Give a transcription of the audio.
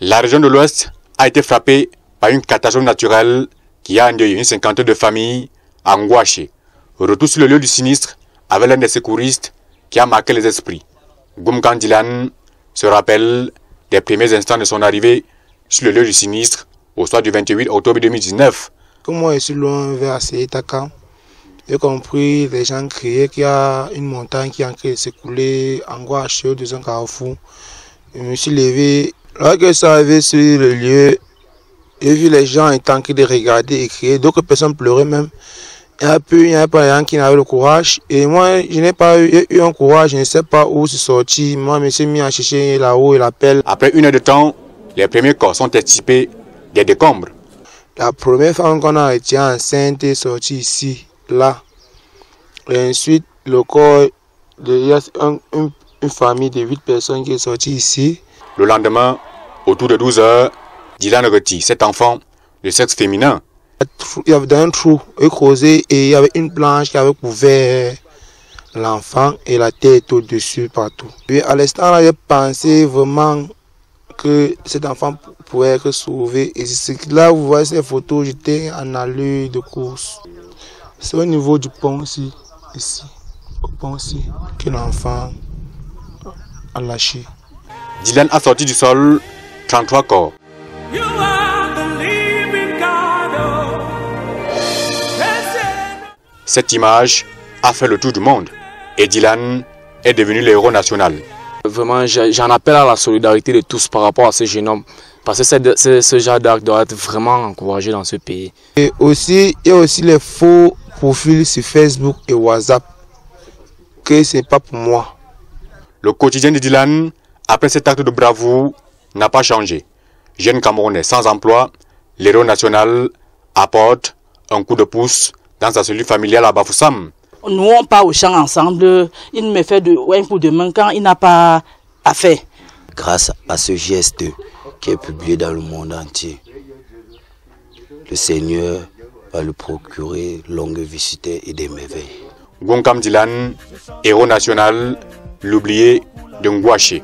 La région de l'Ouest a été frappée par une catastrophe naturelle qui a endeuillé une cinquantaine de familles à Ngouaché. Retour sur le lieu du sinistre avec l'un des secouristes qui a marqué les esprits. Goumkan Dylan se rappelle des premiers instants de son arrivée sur le lieu du sinistre au soir du 28 octobre 2019. Comme moi je suis loin vers Seitaka, j'ai compris les gens criaient qu'il y a une montagne qui est en train de s'écouler en Ngouaché au deuxième carrefour. Je me suis levé. Lorsque je suis arrivé sur le lieu, j'ai vu les gens étant en train de regarder et crier. D'autres personnes pleuraient même. Il n'y avait pas de gens qui n'avaient le courage. Et moi, je n'ai pas eu un courage, je ne sais pas où c'est sorti. Moi, je me suis mis à chercher là-haut et l'appel. Après 1 heure de temps, les premiers corps sont extirpés des décombres. La première femme qu'on a été enceinte est sortie ici, là. Et ensuite, le corps, il y a une famille de 8 personnes qui est sortie ici. Le lendemain, autour de 12 heures, Dylan retire cet enfant de sexe féminin. Il y avait dans un trou creusé et il y avait une planche qui avait couvert l'enfant et la tête au-dessus partout. Puis à l'instant là, j'ai pensé vraiment que cet enfant pouvait être sauvé. Et c'est là où vous voyez ces photos, j'étais en allure de course. C'est au niveau du pont aussi, ici, au pont aussi, que l'enfant a lâché. Dylan a sorti du sol 33 corps. Cette image a fait le tour du monde et Dylan est devenu le héros national. Vraiment, j'en appelle à la solidarité de tous par rapport à ce jeune homme. Parce que ce genre d'acte doit être vraiment encouragé dans ce pays. Et aussi, il y a aussi les faux profils sur Facebook et WhatsApp, que ce n'est pas pour moi. Le quotidien de Dylan, après cet acte de bravoure, n'a pas changé. Jeune Camerounais sans emploi, l'héros national apporte un coup de pouce dans sa cellule familiale à Bafoussam. Nous on part au champ ensemble, il me fait un coup de main quand il n'a pas à faire. Grâce à ce geste qui est publié dans le monde entier, le Seigneur va lui procurer longue visite et des merveilles. Goumkan Dylan, héros national, l'oublié de Ngouaché.